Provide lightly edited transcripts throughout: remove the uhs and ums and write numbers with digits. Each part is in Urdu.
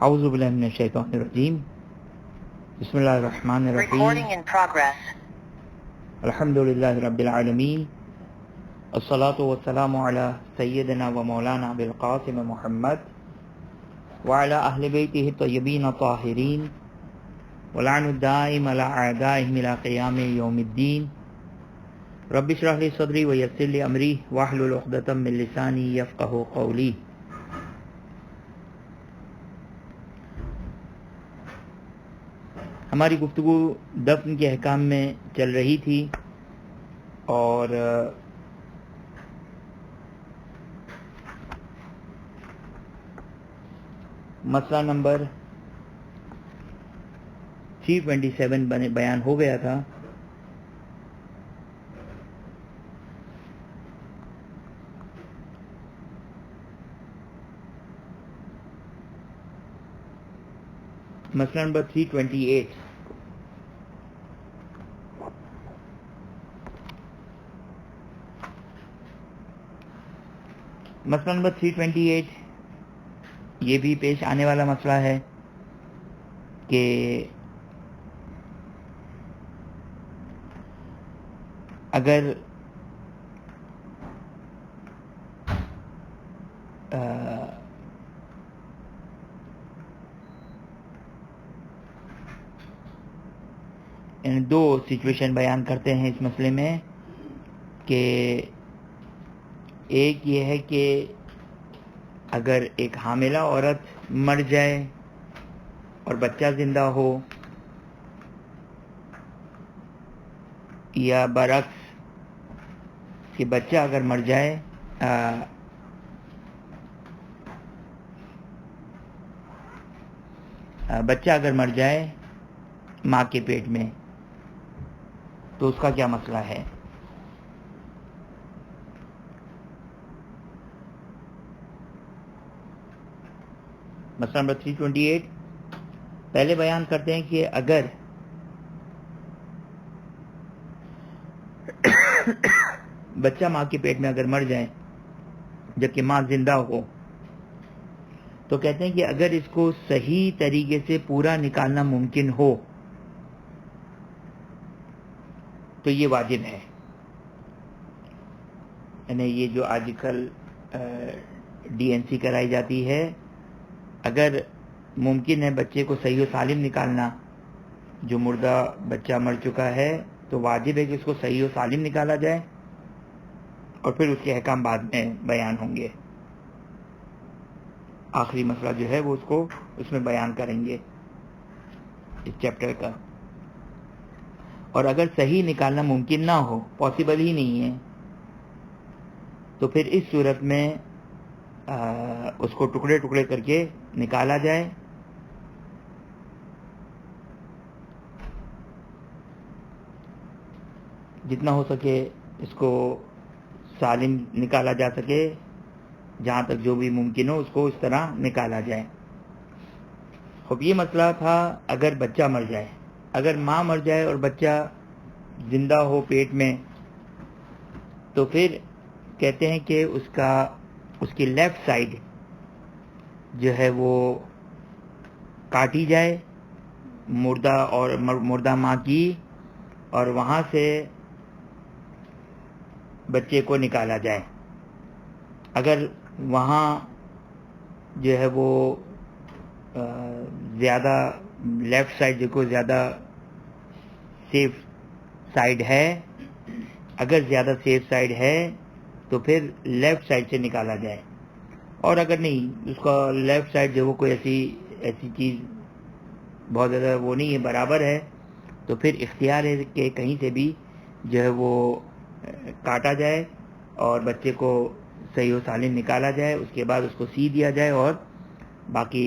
اعوذ باللہ من الشیطان الرجیم بسم اللہ الرحمن الرحیم الحمد للہ رب العالمین الصلاة والسلام علی سیدنا و مولانا بالقاسم محمد وعلی اہل بیتہ الطیبین الطاہرین ولعن الدائم علی اعدائہم الی قیام یوم الدین رب اشرح لی صدری ویسر لی امری واحلل عقدۃ من لسانی یفقہوا قولی. ہماری گفتگو دفن کے احکام میں چل رہی تھی اور مسئلہ نمبر 327 بیان ہو گیا تھا. مسئلہ نمبر 328. مسئلہ نمبر 328 یہ بھی پیش آنے والا مسئلہ ہے کہ اگر دو سچویشن بیان کرتے ہیں اس مسئلے میں کہ ایک یہ ہے کہ اگر ایک حاملہ عورت مر جائے اور بچہ زندہ ہو، یا برعکس کہ بچہ اگر مر جائے بچہ اگر مر جائے ماں کے پیٹ میں تو اس کا کیا مسئلہ ہے. مسئلہ نمبر 328 پہلے بیان کرتے ہیں کہ اگر بچہ ماں کے پیٹ میں اگر مر جائے جبکہ ماں زندہ ہو تو کہتے ہیں کہ اگر اس کو صحیح طریقے سے پورا نکالنا ممکن ہو تو یہ واجب ہے. یعنی یہ جو آج کل DNC کرائی جاتی ہے، اگر ممکن ہے بچے کو صحیح و سالم نکالنا، جو مردہ بچہ مر چکا ہے تو واجب ہے کہ اس کو صحیح و سالم نکالا جائے اور پھر اس کے احکام بعد میں بیان ہوں گے. آخری مسئلہ جو ہے وہ اس میں بیان کریں گے اس چیپٹر کا. اور اگر صحیح نکالنا ممکن نہ ہو، پاسبل ہی نہیں ہے، تو پھر اس صورت میں اس کو ٹکڑے ٹکڑے کر کے نکالا جائے. جتنا ہو سکے اس کو سالم نکالا جا سکے، جہاں تک جو بھی ممکن ہو اس کو اس طرح نکالا جائے. اب یہ مسئلہ تھا اگر بچہ مر جائے. اگر ماں مر جائے اور بچہ زندہ ہو پیٹ میں تو پھر کہتے ہیں کہ اس کی لیفٹ سائڈ جو ہے وہ کاٹی جائے مردہ ماں کی، اور وہاں سے بچے کو نکالا جائے. اگر وہاں جو ہے وہ زیادہ لیفٹ سائڈ جو زیادہ سیف سائڈ ہے، اگر زیادہ سیف سائڈ ہے تو پھر لیفٹ سائڈ سے نکالا جائے. اور اگر نہیں، اس کا لیفٹ سائڈ جو وہ کوئی ایسی چیز بہت زیادہ وہ نہیں ہے، برابر ہے، تو پھر اختیار ہے کہ کہیں سے بھی جو ہے وہ کاٹا جائے اور بچے کو صحیح و سالم نکالا جائے. اس کے بعد اس کو سی دیا جائے اور باقی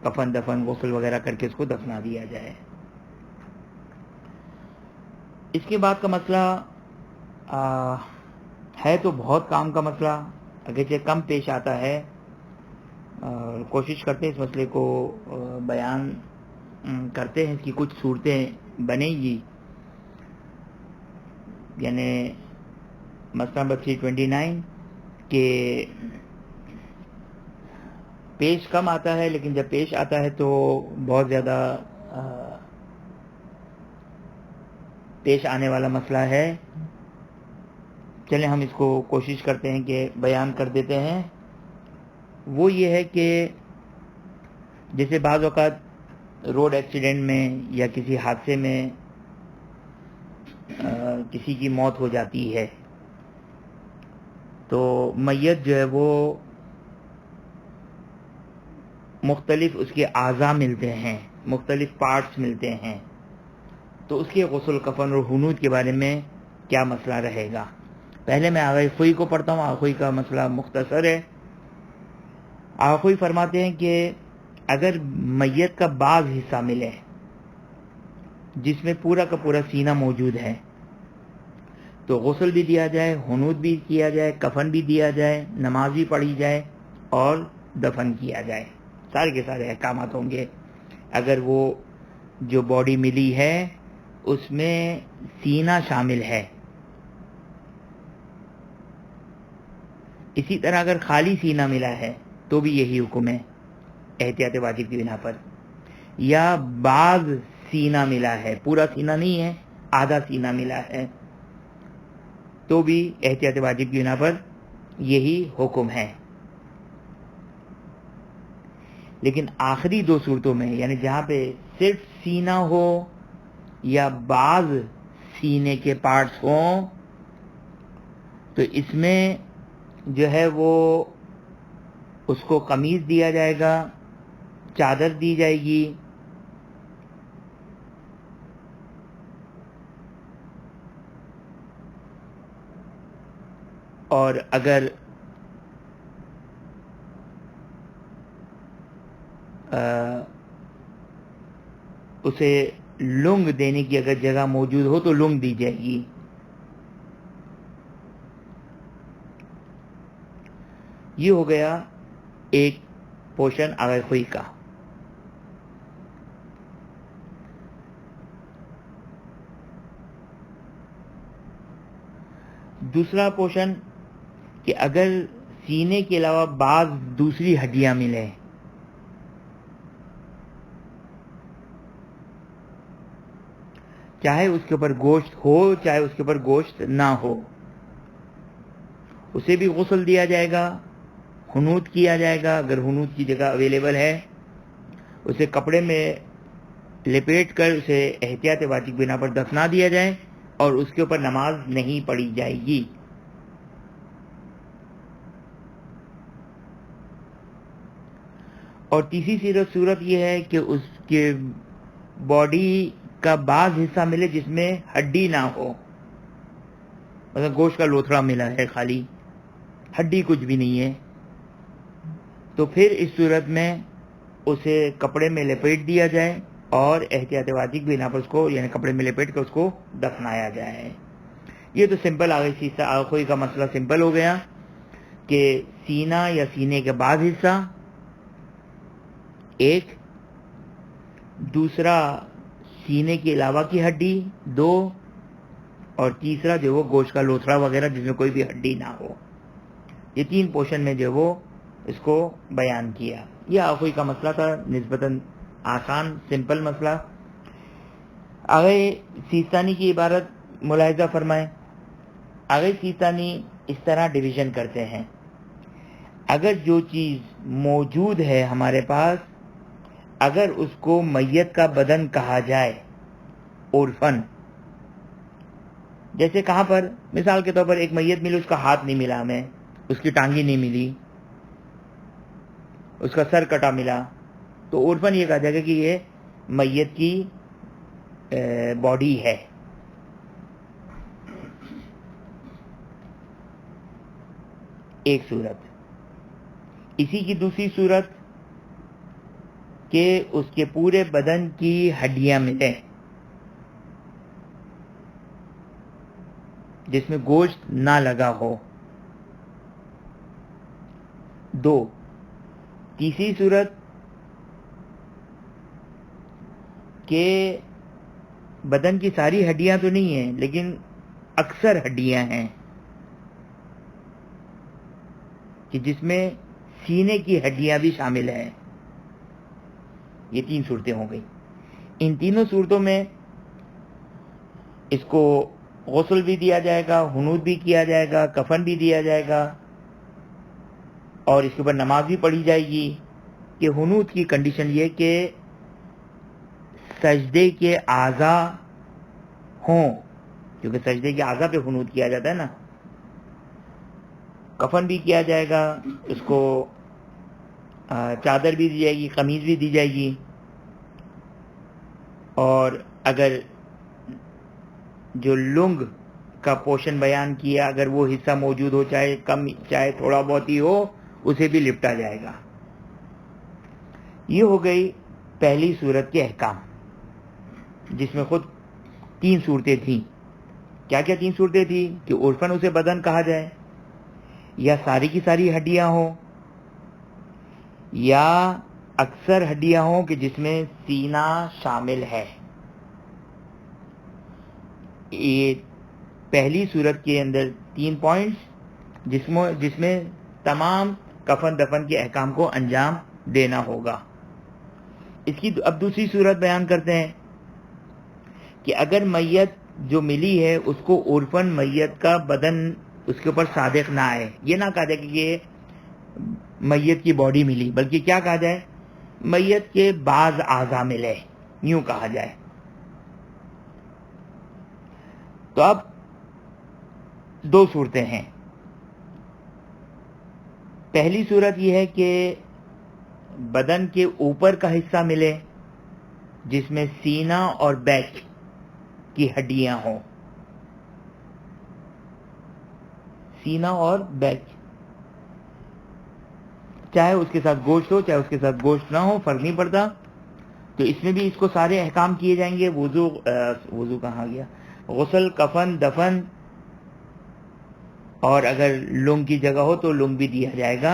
کفن دفن غسل وغیرہ کر کے اس کو دفنا دیا جائے. اس کے بعد کا مسئلہ ہے تو بہت کام کا مسئلہ، اگرچہ کم پیش آتا ہے. کوشش کرتے ہیں اس مسئلے کو بیان کرتے ہیں، اس کی کچھ صورتیں بنیں گی. یعنی مسئلہ نمبر 329 کہ پیش کم آتا ہے، لیکن جب پیش آتا ہے تو بہت زیادہ پیش آنے والا مسئلہ ہے. چلیں ہم اس کو کوشش کرتے ہیں کہ بیان کر دیتے ہیں. وہ یہ ہے کہ جیسے بعض اوقات روڈ ایکسیڈنٹ میں یا کسی حادثے میں کسی کی موت ہو جاتی ہے تو میت جو ہے وہ مختلف اس کے اعضاء ملتے ہیں، مختلف پارٹس ملتے ہیں. تو اس کے غسل کفن اور حنوط کے بارے میں کیا مسئلہ رہے گا. پہلے میں آغا خوئی کو پڑھتا ہوں. آغا خوئی کا مسئلہ مختصر ہے. آغا خوئی فرماتے ہیں کہ اگر میت کا بعض حصہ ملے جس میں پورا کا پورا سینہ موجود ہے تو غسل بھی دیا جائے، حنوط بھی کیا جائے، کفن بھی دیا جائے، نماز بھی پڑھی جائے اور دفن کیا جائے. سارے کے سارے احکامات ہوں گے. اگر وہ جو باڈی ملی ہے اس میں سینہ شامل ہے. اسی طرح اگر خالی سینہ ملا ہے تو بھی یہی حکم ہے احتیاط واجب کی بنا پر. یا بعض سینہ ملا ہے، پورا سینہ نہیں ہے، آدھا سینہ ملا ہے تو بھی احتیاط واجب کی بنا پر یہی حکم ہے. لیکن آخری دو صورتوں میں، یعنی جہاں پہ صرف سینہ ہو یا بعض سینے کے پارٹس ہوں، تو اس میں جو ہے وہ اس کو قمیض دیا جائے گا، چادر دی جائے گی، اور اگر اسے لنگ دینے کی اگر جگہ موجود ہو تو لنگ دی جائے گی. یہ ہو گیا ایک پورشن آغا خوئی کا. دوسرا پورشن کہ اگر سینے کے علاوہ بعض دوسری ہڈیاں ملیں، چاہے اس کے اوپر گوشت ہو چاہے اس کے اوپر گوشت نہ ہو، اسے بھی غسل دیا جائے گا، حنوط کیا جائے گا. اگر حنوط کی جگہ اویلیبل ہے اسے کپڑے میں لپیٹ کر اسے احتیاط واجب بنا پر دفنا دیا جائے اور اس کے اوپر نماز نہیں پڑھی جائے گی. اور تیسری صورت یہ ہے کہ اس کے باڈی کا بعض حصہ ملے جس میں ہڈی نہ ہو، مثلا گوشت کا لوتھڑا ملا ہے، خالی ہڈی کچھ بھی نہیں ہے، تو پھر اس صورت میں اسے کپڑے میں لپیٹ دیا جائے اور احتیاط واجب بنا پر اس کو، یعنی کپڑے میں لپیٹ کر اس کو دفنایا جائے. یہ تو سمپل آغا خوئی کا مسئلہ سمپل ہو گیا کہ سینہ یا سینے کے بعض حصہ ایک، دوسرا سینے کے علاوہ کی ہڈی دو، اور تیسرا جو وہ گوشت کا لوتھڑا وغیرہ جس میں کوئی بھی ہڈی نہ ہو. یہ تین پورشن میں جو وہ اس کو بیان کیا. یہ آغا خوئی کا مسئلہ تھا، نسبتاً آسان سمپل مسئلہ. آغا سیستانی کی عبارت ملاحظہ فرمائیں. آغا سیستانی اس طرح ڈویژن کرتے ہیں، اگر جو چیز موجود ہے ہمارے پاس، اگر اس کو میت کا بدن کہا جائے عرفاً، جیسے کہاں پر مثال کے طور پر ایک میت ملی، اس کا ہاتھ نہیں ملا، ہمیں اس کی ٹانگی نہیں ملی، اس کا سر کٹا ملا، تو عرفاً یہ کہا جائے گا کہ یہ میت کی باڈی ہے. ایک صورت. اسی کی دوسری صورت کہ اس کے پورے بدن کی ہڈیاں ملیں جس میں گوشت نہ لگا ہو. دو. تیسری صورت کہ بدن کی ساری ہڈیاں تو نہیں ہیں لیکن اکثر ہڈیاں ہیں کہ جس میں سینے کی ہڈیاں بھی شامل ہیں. یہ 3 صورتیں ہو گئی. ان تینوں صورتوں میں اس کو غسل بھی دیا جائے گا, حنوط بھی کیا جائے گا, کفن بھی دیا جائے گا, اور اس کے اوپر نماز بھی پڑھی جائے گی. کہ حنوط کی کنڈیشن یہ کہ سجدے کے اعضاء ہوں, کیونکہ سجدے کے اعضاء پہ حنوط کیا جاتا ہے نا. کفن بھی کیا جائے گا, اس کو چادر بھی دی جائے گی, قمیض بھی دی جائے گی, اور اگر جو لنگ کا پورشن بیان کیا اگر وہ حصہ موجود ہو, چاہے کم چاہے تھوڑا بہت ہی ہو, اسے بھی لپٹا جائے گا. یہ ہو گئی پہلی صورت کے احکام, جس میں خود 3 صورتیں تھیں. کیا کیا 3 صورتیں تھیں؟ کہ عرفاً اسے بدن کہا جائے, یا ساری کی ساری ہڈیاں ہوں, یا اکثر ہڈیاں ہوں کہ جس میں سینہ شامل ہے. یہ پہلی صورت کے اندر 3 پوائنٹس جس میں تمام کفن دفن کے احکام کو انجام دینا ہوگا. اس کی اب دوسری صورت بیان کرتے ہیں کہ اگر میت جو ملی ہے اس کو عرفاً میت کا بدن اس کے اوپر صادق نہ آئے, یہ نہ کہا جائے کہ یہ میت کی باڈی ملی, بلکہ کیا کہا جائے, میت کے بعض اعضاء ملے, یوں کہا جائے. تو اب 2 صورتیں ہیں. پہلی صورت یہ ہے کہ بدن کے اوپر کا حصہ ملے جس میں سینہ اور بیک کی ہڈیاں ہوں, سینہ اور بیک, چاہے اس کے ساتھ گوشت ہو چاہے اس کے ساتھ گوشت نہ ہو, فرق نہیں پڑتا. تو اس میں بھی اس کو سارے احکام کیے جائیں گے. وضو کہاں گیا, غسل, کفن, دفن, اور اگر لنگ کی جگہ ہو تو لنگ بھی دیا جائے گا,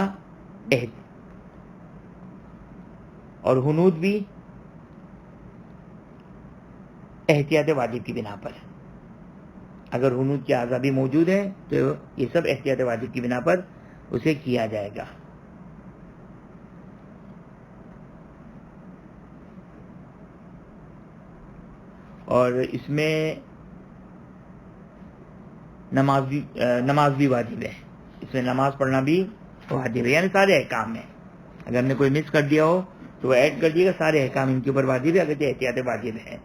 اور حنوط بھی احتیاط واجب کی بنا پر. اگر حنوط کے اعضاء بھی موجود ہیں تو یہ سب احتیاط واجب کی بنا پر اسے کیا جائے گا. اور اس میں نماز بھی واجب ہے, اس میں نماز پڑھنا بھی واجب ہے, یعنی سارے احکام ہیں. اگر ہم نے کوئی مس کر دیا ہو تو وہ ایڈ کر دیے گا, سارے احکام ان کے اوپر واجب ہے, اگر یہ احتیاط واجب ہے.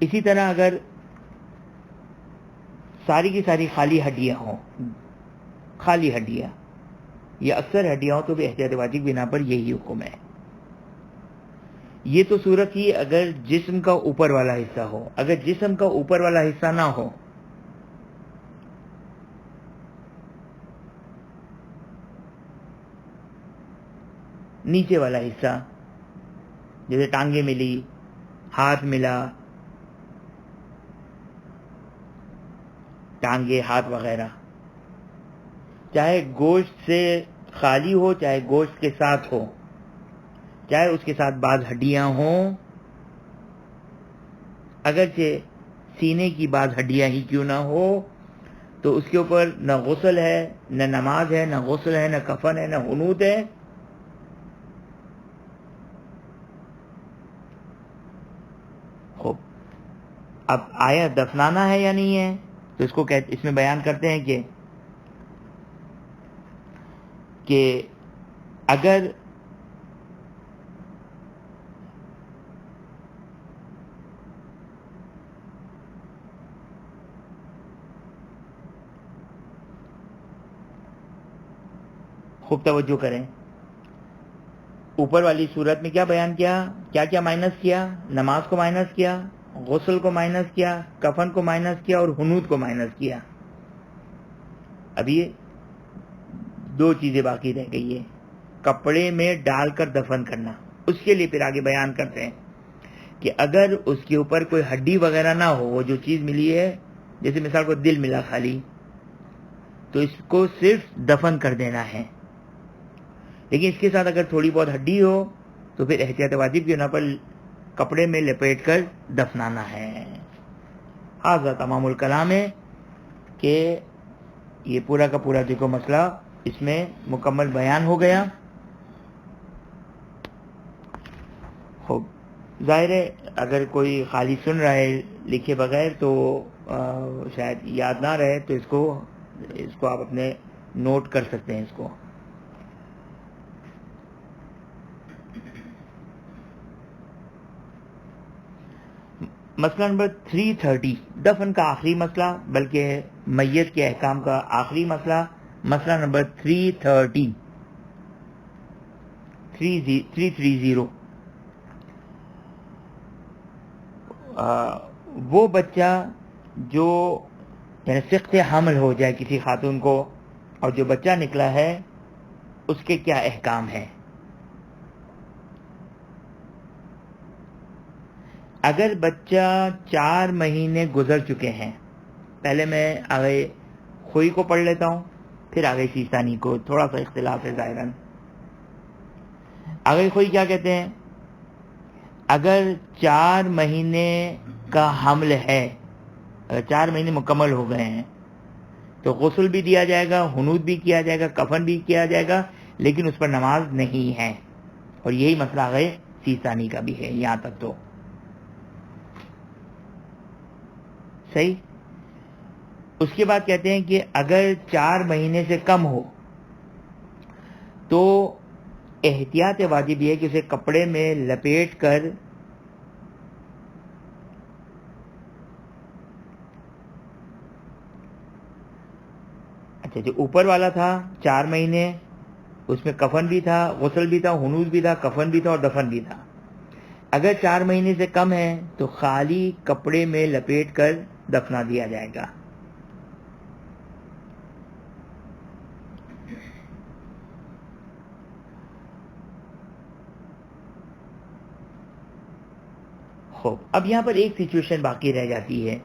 اسی طرح اگر ساری کی ساری خالی ہڈیاں ہوں, خالی ہڈیاں یا اکثر ہڈیاں ہوں, تو بھی احتیاط واجب بنا پر یہی حکم ہے. یہ تو صورت ہی اگر جسم کا اوپر والا حصہ ہو. اگر جسم کا اوپر والا حصہ نہ ہو, نیچے والا حصہ, جیسے ٹانگیں ملی, ہاتھ ملا, ٹانگیں, ہاتھ وغیرہ, چاہے گوشت سے خالی ہو چاہے گوشت کے ساتھ ہو, چاہے اس کے ساتھ بعض ہڈیاں ہوں, اگرچہ سینے کی بعض ہڈیاں ہی کیوں نہ ہو, تو اس کے اوپر نہ غسل ہے, نہ نماز ہے, نہ غسل ہے, نہ کفن ہے, نہ حنوط ہے. خوب, اب آیا دفنانا ہے یا نہیں ہے, تو اس میں بیان کرتے ہیں کہ اگر خوب توجہ کریں, اوپر والی صورت میں کیا بیان کیا, کیا کیا مائنس کیا, نماز کو مائنس کیا, غسل کو مائنس کیا, کفن کو مائنس کیا, اور حنوط کو مائنس کیا. ابھی 2 چیزیں باقی رہ گئی ہے, کپڑے میں ڈال کر دفن کرنا. اس کے لیے پھر آگے بیان کرتے ہیں کہ اگر اس کے اوپر کوئی ہڈی وغیرہ نہ ہو, وہ جو چیز ملی ہے, جیسے مثال کو دل ملا خالی, تو اس کو صرف دفن کر دینا ہے. لیکن اس کے ساتھ اگر تھوڑی بہت ہڈی ہو تو پھر احتیاط واجب کی بنا پر کپڑے میں لپیٹ کر دفنانا ہے. ہاذا تمام الکلام ہے کہ یہ پورا کا پورا دیکھو مسئلہ اس میں مکمل بیان ہو گیا. خوب ظاہر ہے اگر کوئی خالی سن رہا ہے لکھے بغیر تو شاید یاد نہ رہے، تو اس کو آپ اپنے نوٹ کر سکتے ہیں اس کو. مسئلہ نمبر 330، دفن کا آخری مسئلہ بلکہ میت کے احکام کا آخری مسئلہ. مسئلہ نمبر 330 وہ بچہ جو یعنی سقط حمل ہو جائے کسی خاتون کو اور جو بچہ نکلا ہے اس کے کیا احکام ہیں. اگر بچہ 4 مہینے گزر چکے ہیں، پہلے میں آگے خوئی کو پڑھ لیتا ہوں پھر آگے سیستانی کو، تھوڑا سا اختلاف ہے ظاہراً. آگے خوئی کیا کہتے ہیں؟ اگر 4 مہینے کا حمل ہے، اگر 4 مہینے مکمل ہو گئے ہیں تو غسل بھی دیا جائے گا، حنوط بھی کیا جائے گا، کفن بھی کیا جائے گا، لیکن اس پر نماز نہیں ہے. اور یہی مسئلہ آگے سیستانی کا بھی ہے یہاں تک تو صحیح. اس کے بعد کہتے ہیں کہ اگر 4 مہینے سے کم ہو تو احتیاط واجب یہ ہے کہ اسے کپڑے میں لپیٹ کر اچھا جو اوپر والا تھا 4 مہینے اس میں کفن بھی تھا، غسل بھی تھا، حنوط بھی تھا، کفن بھی تھا اور دفن بھی تھا. اگر 4 مہینے سے کم ہے تو خالی کپڑے میں لپیٹ کر دفنا دیا جائے گا. خوب اب یہاں پر ایک سچویشن باقی رہ جاتی ہے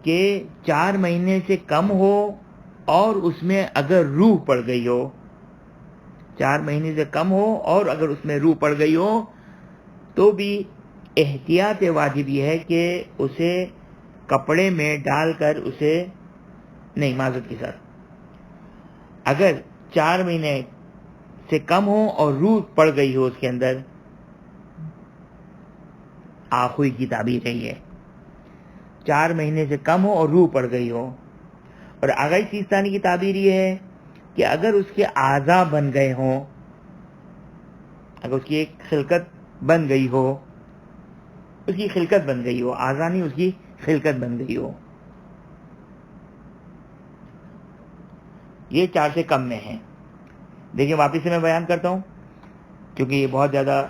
کہ 4 مہینے سے کم ہو اور اس میں اگر روح پڑ گئی ہو، 4 مہینے سے کم ہو اور اگر اس میں روح پڑ گئی ہو تو بھی احتیاط واجب یہ ہے کہ اسے کپڑے میں ڈال کر اسے نہیں معذرت کے ساتھ اگر 4 مہینے سے کم ہو اور روح پڑ گئی ہو اس کے اندر، آخوئی کی تعبیر ہے یہ، 4 مہینے سے کم ہو اور روح پڑ گئی ہو. اور آگائی سیستانی کی تعبیر یہ ہے کہ اگر اس کے اعضاء بن گئے ہوں، اگر اس کی ایک خلقت بن گئی ہو، اس کی خلقت بن گئی ہو، اعضاء نہیں اس کی خلقت بن گئی ہو، یہ 4 سے کم میں ہے. دیکھیں واپس سے میں بیان کرتا ہوں کیونکہ یہ بہت زیادہ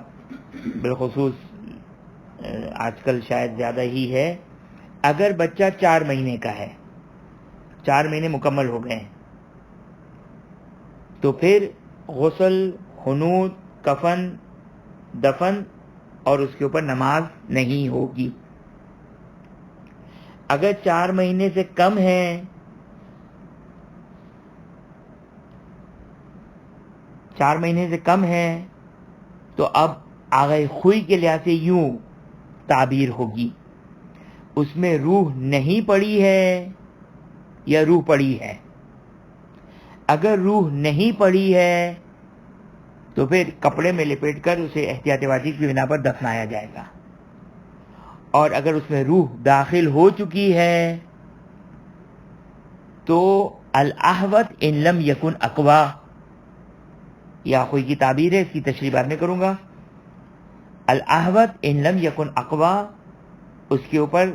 بالخصوص آج کل شاید زیادہ ہی ہے. اگر بچہ 4 مہینے کا ہے، 4 مہینے مکمل ہو گئے تو پھر غسل، حنوط، کفن، دفن اور اس کے اوپر نماز نہیں ہوگی. اگر 4 مہینے سے کم ہے، 4 مہینے سے کم ہے تو اب آگے خوئی کے لحاظ سے یوں تعبیر ہوگی، اس میں روح نہیں پڑی ہے یا روح پڑی ہے. اگر روح نہیں پڑی ہے تو پھر کپڑے میں لپیٹ کر اسے احتیاط واجب کی بنا پر دفنایا جائے گا. اور اگر اس میں روح داخل ہو چکی ہے تو الاحوط ان لم یکن اقوا، یا کوئی کی تعبیر ہے، اس کی تشریح بعد میں کروں گا. الاحوط ان لم یکن اقوا، اس کے اوپر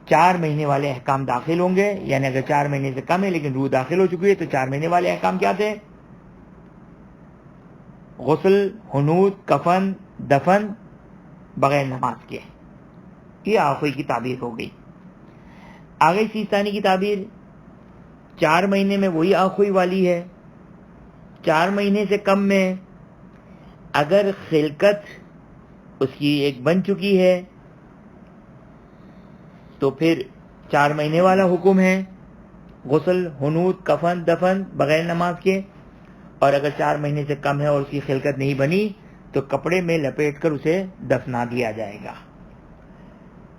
4 مہینے والے احکام داخل ہوں گے. یعنی اگر 4 مہینے سے کم ہے لیکن روح داخل ہو چکی ہے تو 4 مہینے والے احکام کیا تھے؟ غسل، حنوط، کفن، دفن بغیر نماز کے. یہ آخوئی کی تعبیر ہو گئی. آگے سیستانی کی تعبیر 4 مہینے میں وہی آخوئی والی ہے. 4 مہینے سے کم میں اگر خلقت اس کی ایک بن چکی ہے تو پھر 4 مہینے والا حکم ہے، غسل، حنوط، کفن، دفن بغیر نماز کے. اور اگر 4 مہینے سے کم ہے اور اس کی خلقت نہیں بنی تو کپڑے میں لپیٹ کر اسے دفنا دیا جائے گا.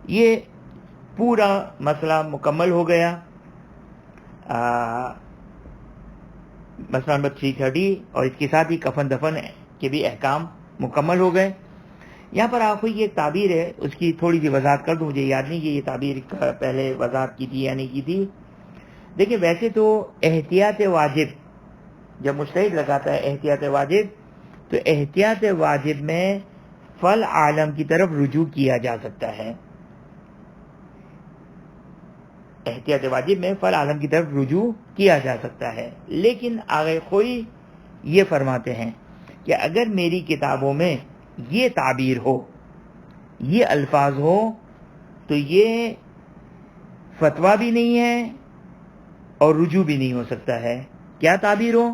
یہ پورا مسئلہ مکمل ہو گیا. مسئلہ نمبر 330 اور اس کے ساتھ ہی کفن دفن کے بھی احکام مکمل ہو گئے. یہاں پر آپ کو یہ تعبیر ہے, اس کی تھوڑی سی وضاحت کر دوں, مجھے یاد نہیں کہ یہ تعبیر پہلے وضاحت کی تھی یا نہیں کی تھی. دیکھیں ویسے تو احتیاط واجب جب مجتہد لگاتا ہے احتیاط واجب, تو احتیاط واجب میں فل عالم کی طرف رجوع کیا جا سکتا ہے. احتیاط واجب میں فل عالم کی طرف رجوع کیا جا سکتا ہے. لیکن آگے کوئی یہ فرماتے ہیں کہ اگر میری کتابوں میں یہ تعبیر ہو, یہ الفاظ ہو, تو یہ فتویٰ بھی نہیں ہے اور رجوع بھی نہیں ہو سکتا ہے. کیا تعبیر ہو؟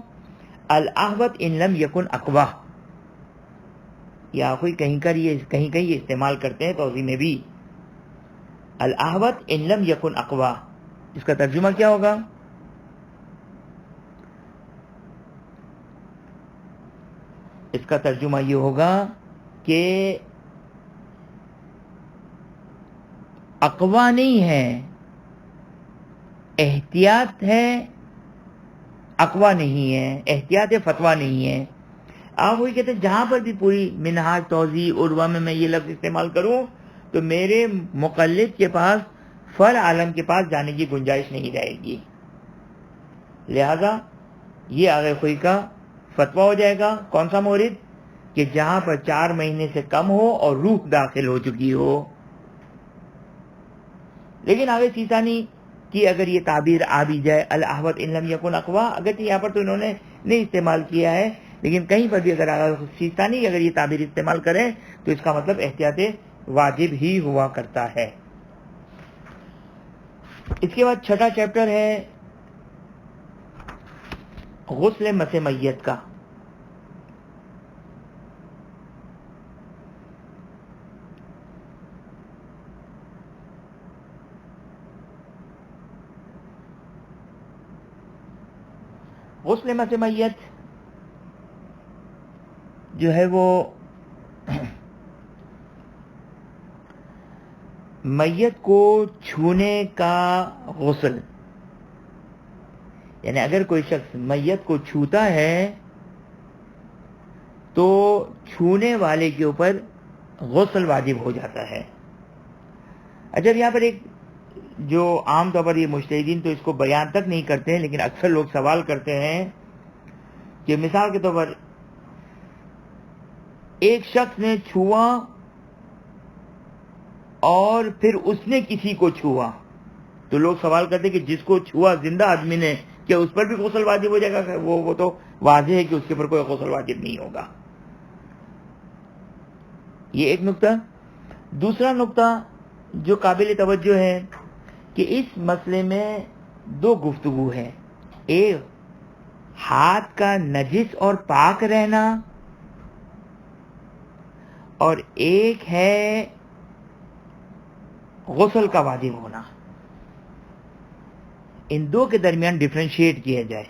الاحوط ان لم یکن اقوا, یا کوئی کہیں کہیں استعمال کرتے ہیں توضیح میں بھی. الاحوط ان لم یکن اقوا, اس کا ترجمہ کیا ہوگا؟ اس کا ترجمہ یہ ہوگا کہ اقوا نہیں ہے, احتیاط ہے, اقوا نہیں ہے, احتیاط فتویٰ نہیں ہے. آپ وہی کہتے ہیں جہاں پر بھی پوری منہاج توضیح عروہ میں یہ لفظ استعمال کروں تو میرے مقلد کے پاس فل عالم کے پاس جانے کی گنجائش نہیں رہے گی. لہذا یہ آگے خوئی کا فتویٰ ہو جائے گا. کون سا مورد؟ کہ جہاں پر 4 مہینے سے کم ہو اور روح داخل ہو چکی ہو. لیکن آگے سیستانی کی اگر یہ تعبیر آ بھی جائے الاحوط ان لم یکن اقوا, اگرچہ یہاں پر تو انہوں نے نہیں استعمال کیا ہے, لیکن کہیں پر بھی اگر سیستانی اگر یہ تعبیر استعمال کریں تو اس کا مطلب احتیاط واجب ہی ہوا کرتا ہے. اس کے بعد چھٹا چیپٹر ہے غسل مس میت کا. غسل مس میت جو ہے وہ میت کو چھونے کا غسل, یعنی اگر کوئی شخص میت کو چھوتا ہے تو چھونے والے کے اوپر غسل واجب ہو جاتا ہے. اچھا یہاں پر ایک جو عام طور پر یہ مجتہدین تو اس کو بیان تک نہیں کرتے ہیں, لیکن اکثر لوگ سوال کرتے ہیں کہ مثال کے طور پر ایک شخص نے چھوا اور پھر اس نے کسی کو چھوا, تو لوگ سوال کرتے ہیں کہ جس کو چھوا زندہ آدمی نے, کیا اس پر بھی غسل واجب ہو جائے گا؟ وہ تو واضح ہے کہ اس کے اوپر کوئی غسل واجب نہیں ہوگا. یہ ایک نقطہ. دوسرا نقطہ جو قابل توجہ ہے کہ اس مسئلے میں 2 گفتگو ہے. ایک ہاتھ کا نجس اور پاک رہنا, اور ایک ہے غسل کا واجب ہونا. ان 2 کے درمیان ڈیفرینشیٹ کیا جائے.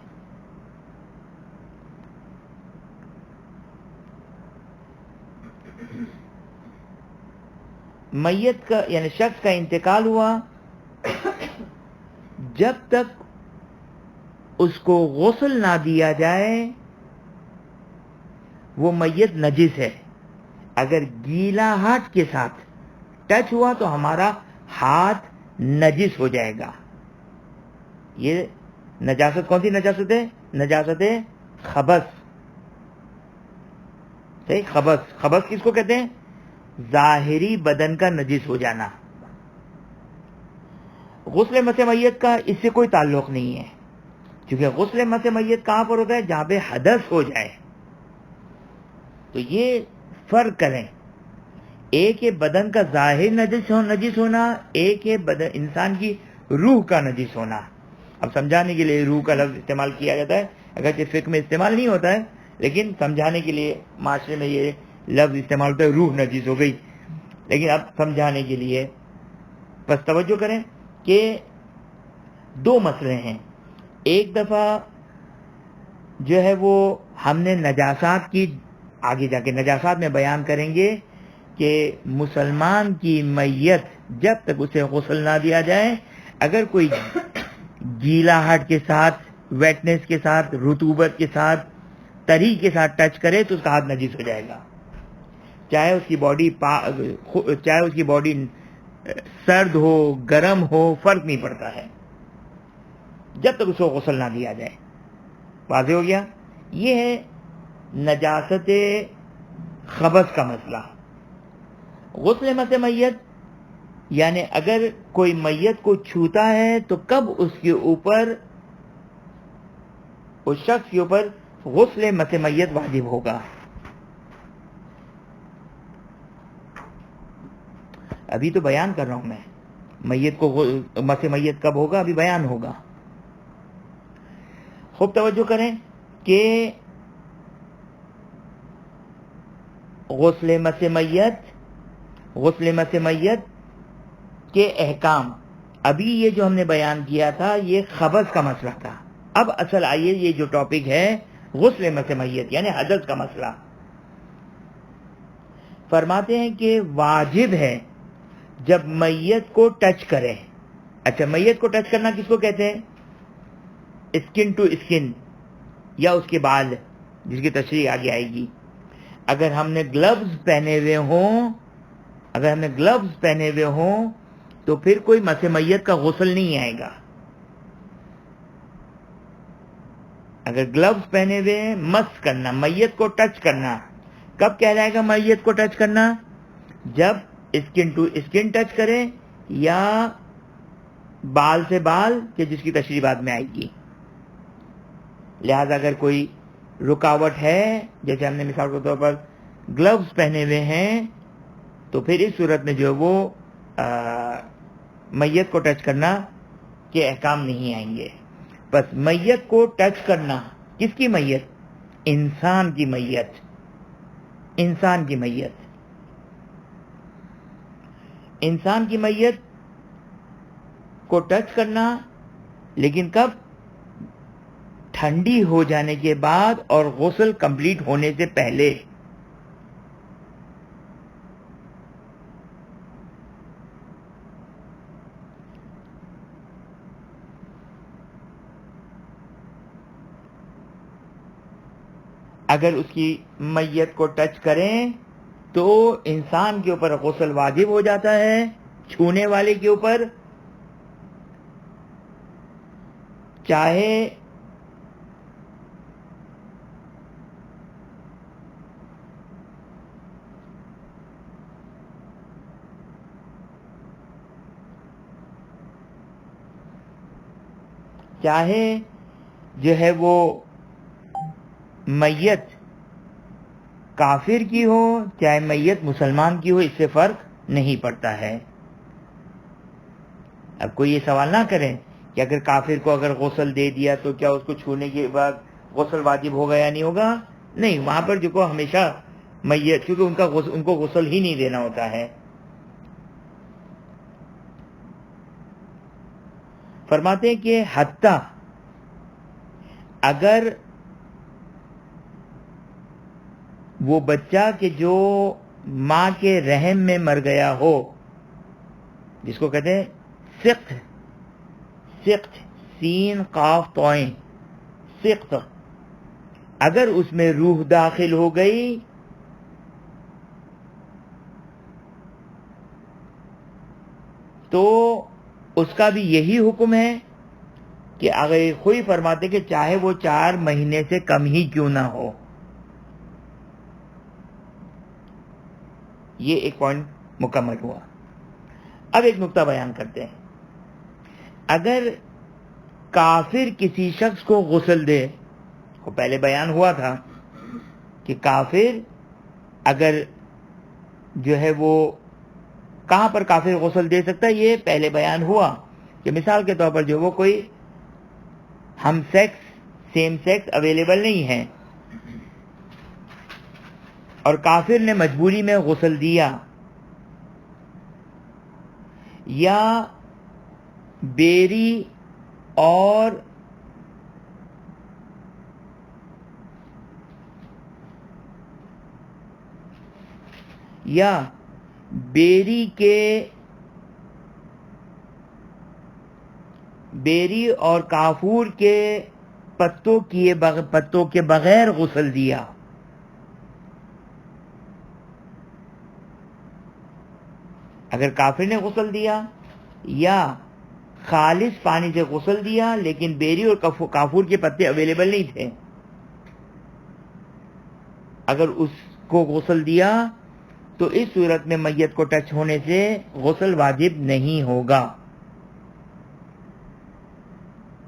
میت کا یعنی شخص کا انتقال ہوا, جب تک اس کو غسل نہ دیا جائے وہ میت نجس ہے. اگر گیلا ہاتھ کے ساتھ ٹچ ہوا تو ہمارا ہاتھ نجس ہو جائے گا. یہ نجاست کون سی نجاست ہے؟ نجاست خبث. صحیح, خبث. خبث کس کو کہتے ہیں؟ ظاہری بدن کا نجس ہو جانا. غسل مس میت کا اس سے کوئی تعلق نہیں ہے, کیونکہ غسل مس میت کہاں پر ہوتا ہے؟ جہاں پہ حدث ہو جائے. تو یہ فرق کریں, ایک ہے بدن کا ظاہر نجس ہونا, ایک ہے بدن انسان کی روح کا نجس ہونا. اب سمجھانے کے لیے روح کا لفظ استعمال کیا جاتا ہے, اگرچہ فقہ میں استعمال نہیں ہوتا ہے, لیکن سمجھانے کے لیے معاشرے میں یہ لفظ استعمال ہوتا ہے, روح نجس ہو گئی. لیکن اب سمجھانے کے لیے بس توجہ کریں کہ 2 مسئلے ہیں. ایک دفعہ جو ہے وہ ہم نے نجاسات کی آگے جا کے نجاسات میں بیان کریں گے کہ مسلمان کی میت جب تک اسے غسل نہ دیا جائے، اگر کوئی گیلاہٹ کے ساتھ، ویٹنس کے ساتھ، رطوبت کے ساتھ، تری کے ساتھ ٹچ کرے تو اس کا ہاتھ نجس ہو جائے گا، چاہے اس کی باڈی سرد ہو گرم ہو، فرق نہیں پڑتا ہے، جب تک اس کو غسل نہ دیا جائے۔ واضح ہو گیا؟ یہ ہے نجاست خبث کا مسئلہ۔ غسل مس میت یعنی اگر کوئی میت کو چھوتا ہے تو کب اس شخص کے اوپر غسل مس میت واجب ہوگا۔ ابھی تو بیان کر رہا ہوں میں، میت کو مس میت کب ہوگا، ابھی بیان ہوگا۔ خوب توجہ کریں کہ غسل مس میت کے احکام، ابھی یہ جو ہم نے بیان کیا تھا یہ خبث کا مسئلہ تھا۔ اب اصل آئیے یہ جو ٹاپک ہے غسل مس میت یعنی حدث کا مسئلہ۔ فرماتے ہیں کہ واجب ہے جب میت کو ٹچ کرے۔ اچھا، میت کو ٹچ کرنا کس کو کہتے ہیں؟ اسکن ٹو اسکن یا اس کے بال، جس کی تشریح آگے آئے گی۔ اگر ہم نے گلوز پہنے ہوئے ہوں تو پھر کوئی مس میت کا غسل نہیں آئے گا۔ اگر گلوز پہنے ہوئے ہیں، مس کرنا، میت کو ٹچ کرنا، کب کہلائے گا میت کو ٹچ کرنا؟ جب اسکن ٹو اسکن ٹچ کرے یا بال سے بال، کہ جس کی تشریح بعد میں آئے گی۔ لہذا اگر کوئی رکاوٹ ہے، جیسے ہم نے مثال کے طور پر گلوز پہنے ہوئے ہیں، تو پھر اس صورت میں جو وہ میت کو ٹچ کرنا کے احکام نہیں آئیں گے۔ بس میت کو ٹچ کرنا، کس کی میت؟ انسان کی میت کو ٹچ کرنا، لیکن کب؟ ٹھنڈی ہو جانے کے بعد اور غسل کمپلیٹ ہونے سے پہلے۔ اگر اس کی میت کو ٹچ کریں تو انسان کے اوپر غسل واجب ہو جاتا ہے، چھونے والے کے اوپر چاہے جو ہے وہ میت کافر کی ہو چاہے میت مسلمان کی ہو، اس سے فرق نہیں پڑتا ہے۔ اب کوئی یہ سوال نہ کریں کہ اگر کافر کو اگر غسل دے دیا تو کیا اس کو چھونے کے بعد غسل واجب ہوگا یا نہیں ہوگا؟ نہیں، وہاں پر جو کو ہمیشہ میت، کیونکہ ان کو غسل ہی نہیں دینا ہوتا ہے۔ فرماتے ہیں کہ حتیٰ اگر وہ بچہ کہ جو ماں کے رحم میں مر گیا ہو، جس کو کہتے ہیں سقط، سین قاف طوئیں، سقط، اگر اس میں روح داخل ہو گئی تو اس کا بھی یہی حکم ہے کہ اگر کوئی فرماتے کہ چاہے وہ 4 مہینے سے کم ہی کیوں نہ ہو۔ یہ ایک پوائنٹ مکمل ہوا۔ اب ایک نقطہ بیان کرتے ہیں۔ اگر کافر کسی شخص کو غسل دے، وہ پہلے بیان ہوا تھا کہ کافر اگر جو ہے وہ کہاں پر کافر غسل دے سکتا ہے، یہ پہلے بیان ہوا کہ مثال کے طور پر جو وہ کوئی ہم سیم سیکس اویلیبل نہیں ہے اور کافر نے مجبوری میں غسل دیا، یا بیری اور یا بیری اور کافور کے پتوں کے بغیر غسل دیا. اگر کافر نے غسل دیا یا خالص پانی سے غسل دیا لیکن بیری اور کافور کے پتے اویلیبل نہیں تھے، اگر اس کو غسل دیا تو اس صورت میں میت کو ٹچ ہونے سے غسل واجب نہیں ہوگا.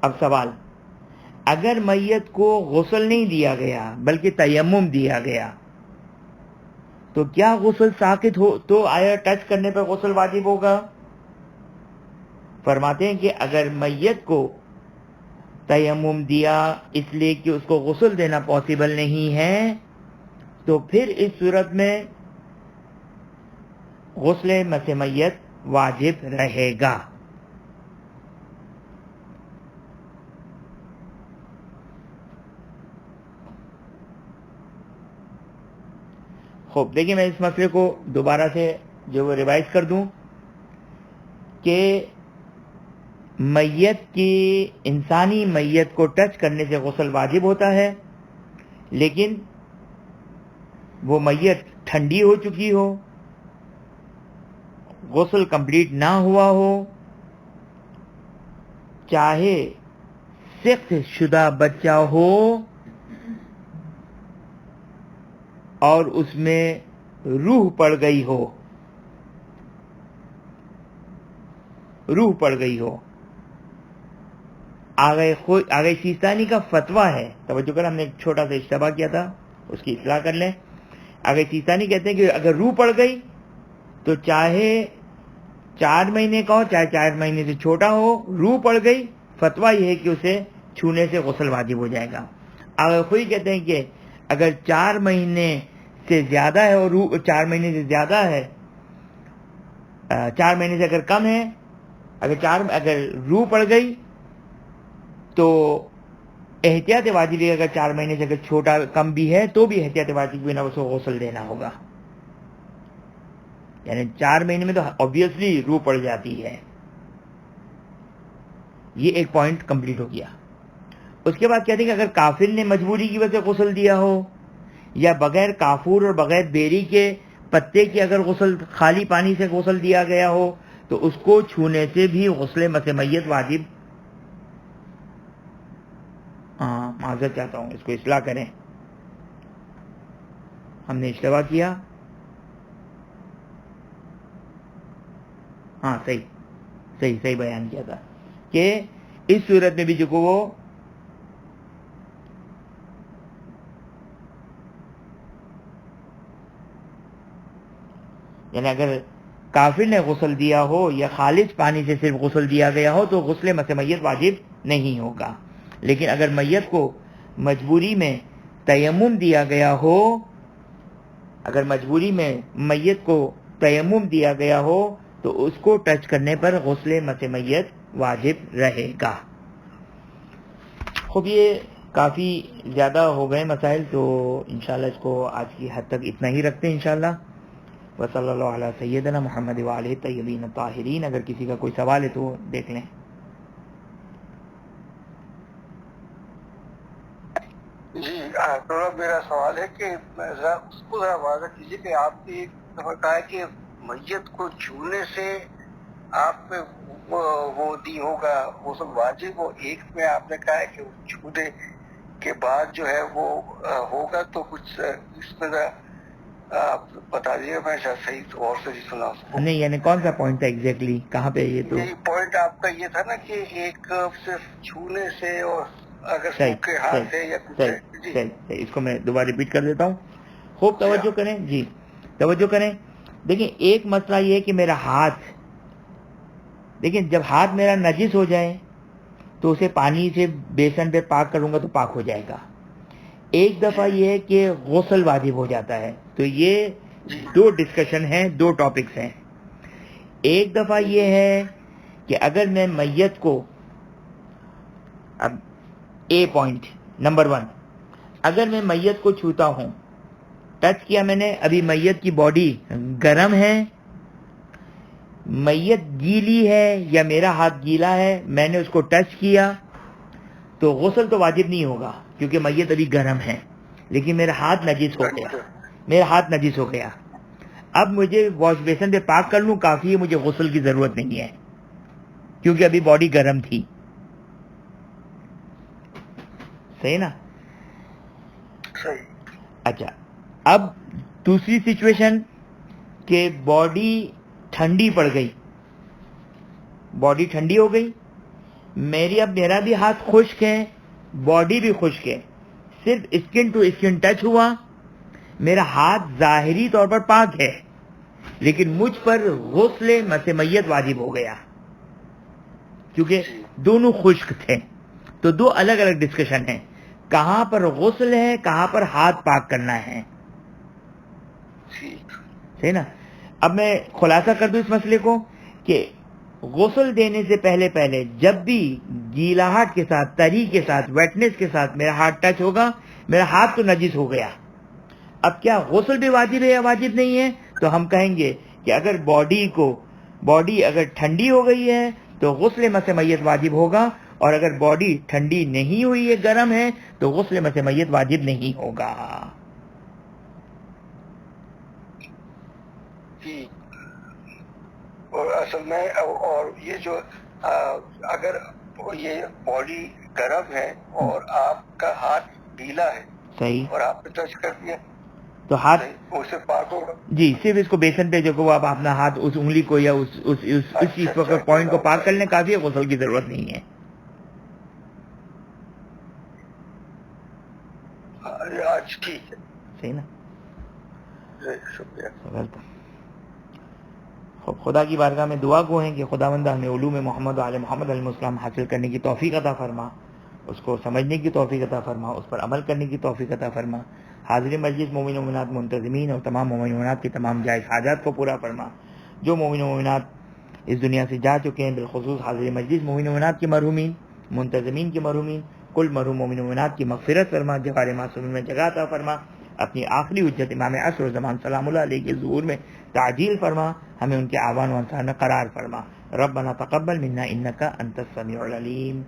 اب سوال، اگر میت کو غسل نہیں دیا گیا بلکہ تیمم دیا گیا تو کیا غسل ساقط ہو تو آیا ٹچ کرنے پر غسل واجب ہوگا؟ فرماتے ہیں کہ اگر میت کو تیمم دیا اس لیے کہ اس کو غسل دینا پاسبل نہیں ہے تو پھر اس صورت میں غسل مس میت واجب رہے گا. خوب دیکھیں، میں اس مسئلے کو دوبارہ سے جو ریوائز کر دوں کہ انسانی میت کو ٹچ کرنے سے غسل واجب ہوتا ہے، لیکن وہ میت ٹھنڈی ہو چکی ہو، غسل کمپلیٹ نہ ہوا ہو، چاہے سخت شدہ بچہ ہو اور اس میں روح پڑ گئی ہو. آگے سیستانی کا فتویٰ ہے، توجہ کر، ہم نے ایک چھوٹا سا اشتباہ کیا تھا، اس کی اصلاح کر لیں. آگے سیستانی کہتے ہیں کہ اگر روح پڑ گئی تو چاہے 4 مہینے کا ہو چاہے 4 مہینے سے چھوٹا ہو، روح پڑ گئی، فتویٰ یہ ہے کہ اسے چھونے سے غسل واجب ہو جائے گا. آگے خوئی کہتے ہیں کہ اگر 4 مہینے سے زیادہ ہے اور روح 4 مہینے سے زیادہ ہے، 4 مہینے سے اگر کم ہے، اگر روح پڑ گئی تو احتیاط واجب ہے. اگر 4 مہینے سے اگر چھوٹا کم بھی ہے تو بھی احتیاط واجب بنا اس کو غسل دینا ہوگا. یعنی 4 مہینے میں تو obviously روح پڑ جاتی ہے. یہ ایک پوائنٹ کمپلیٹ ہو گیا. اس کے بعد کہتے ہیں کہ اگر کافر نے مجبوری کی وجہ سے غسل دیا ہو یا بغیر کافور اور بغیر بیری کے پتے کی اگر غسل خالی پانی سے غسل دیا گیا ہو تو اس کو چھونے سے بھی غسل مس میت واجب. معذرت چاہتا ہوں، اس کو اصلاح کریں، ہم نے اشتباہ کیا. صحیح بیان کیا تھا کہ اس صورت میں بھی جو کو وہ یعنی اگر کافر نے غسل دیا ہو یا خالص پانی سے صرف غسل دیا گیا ہو تو غسل مس میت واجب نہیں ہوگا. لیکن اگر میت کو مجبوری میں تیمم دیا گیا ہو، میت کو تیمم دیا گیا ہو تو اس کو ٹچ کرنے پر غسل مس میت واجب رہے گا. خب یہ کافی زیادہ ہو گئے مسائل، تو انشاءاللہ اس کو آج کی حد تک اتنا ہی رکھتے ہیں انشاءاللہ. وصلی اللہ علی سیدنا محمد وآلہ طیبین الطاہرین. اگر کسی کا کوئی سوال ہے تو دیکھ لیں. جی میرا سوال ہے کہ اس کو ذرا واضح کیجیے کہ آپ نے ایک دفعہ کہا کہ میت کو چھونے سے آپ پہ وہ دی ہوگا غسل واجب، اور ایک میں آپ نے کہا ہے کہ چھونے کے بعد جو ہے وہ ہوگا. تو کچھ اس میں آپ بتا دیجیے، میں شاید صحیح اور سے سنا سکوں. نہیں، یعنی کون سا پوائنٹ تھا ایگزیکٹلی، کہاں پہ یہ؟ تو یہی پوائنٹ آپ کا یہ تھا نا کہ ایک صرف چھونے سے اور اگر سوکھے ہاتھ سے یا کچھ. صحیح. اس کو میں دوبارہ ریپیٹ کر دیتا ہوں. خوب توجہ کریں. جی توجہ کریں. دیکھیں، ایک مسئلہ یہ ہے کہ میرا ہاتھ، دیکھیں جب ہاتھ میرا نجس ہو جائے تو اسے پانی سے بیسن پہ پاک کروں گا تو پاک ہو جائے گا. ایک دفعہ یہ ہے کہ غسل واجب ہو جاتا ہے. تو یہ 2 ڈسکشن ہیں، 2 ٹاپکس ہیں. ایک دفعہ یہ ہے کہ اگر میں میت کو، اب اے پوائنٹ نمبر 1، اگر میں میت کو چھوتا ہوں ٹچ کیا میں نے, ابھی میت کی باڈی گرم ہے, میت گیلی ہے یا میرا ہاتھ گیلا ہے, میں نے اس کو ٹچ کیا, تو غسل تو واجب نہیں ہوگا کیونکہ میت ابھی گرم ہے, لیکن میرا ہاتھ نجس ہو گیا, میرا ہاتھ نجس ہو گیا. اب مجھے واش بیسن پہ پاک کر لوں کافی ہے, مجھے غسل کی ضرورت نہیں ہے کیونکہ ابھی باڈی گرم تھی. صحیح نا؟ صحیح. اچھا, اب دوسری سچویشن کہ باڈی ٹھنڈی پڑ گئی, باڈی ٹھنڈی ہو گئی, میرا بھی ہاتھ خشک ہے, باڈی بھی خشک ہے, صرف اسکن ٹو اسکن ٹچ ہوا, میرا ہاتھ ظاہری طور پر پاک ہے لیکن مجھ پر غسل مس میت واجب ہو گیا کیونکہ دونوں خشک تھے. تو دو الگ الگ ڈسکشن ہیں, کہاں پر غسل ہے, کہاں پر ہاتھ پاک کرنا ہے. صحیح نا؟ اب میں خلاصہ کر دوں اس مسئلے کو کہ غسل دینے سے پہلے جب بھی گیلاہٹ کے ساتھ, تری کے ساتھ, ویٹنس کے ساتھ میرا ہاتھ ٹچ ہوگا, میرا ہاتھ تو نجس ہو گیا. اب کیا غسل بھی واجب ہے یا واجب نہیں ہے؟ تو ہم کہیں گے کہ اگر باڈی اگر ٹھنڈی ہو گئی ہے تو غسل مس میت واجب ہوگا, اور اگر باڈی ٹھنڈی نہیں ہوئی ہے, گرم ہے, تو غسل مس میت واجب نہیں ہوگا. اور اصل میں اور یہ جو اگر یہ باڈی گرم ہے اور آپ کا ہاتھ گیلا ہے, صحیح, اور آپ نے ٹچ کر دیا تو ہاتھ اسے پاک ہوگا. جی, صرف اس کو بیسن پہ جو وہ آپ اپنا ہاتھ اس انگلی کو یا اس چیز کو پوائنٹ کو پاک کر لیں, کافی ہے, غسل کی ضرورت نہیں ہے. آج ٹھیک ہے. صحیح نا؟ شکریہ. خدا کی بارگاہ میں دعا گو ہیں کہ خداوند ہمیں علوم محمد و آل محمد علیہ السلام حاصل کرنے کی توفیق عطا فرما, اس کو سمجھنے کی توفیق عطا فرما, اس پر عمل کرنے کی توفیق عطا فرما. حاضر مجلس مومن و مومنات منتظمین اور تمام مومن و مومنات کی تمام جائز حاجات کو پورا فرما. جو مومن و مومنات اس دنیا سے جا چکے ہیں, بالخصوص حاضر مجلس مومن و مومنات کے مرحومین, منتظمین کے مرحومین, کل مرحوم مومن و مومنات کی مغفرت فرما, جوار معصومین میں جگہ عطا فرما. اپنی آخری حجت امام عصر و زمان سلام اللہ علیہ کے ظہور میں تعجیل فرما, ہمیں ان کے آوان و انصار میں قرار فرما. ربنا تقبل منا انک انت السمیع العلیم.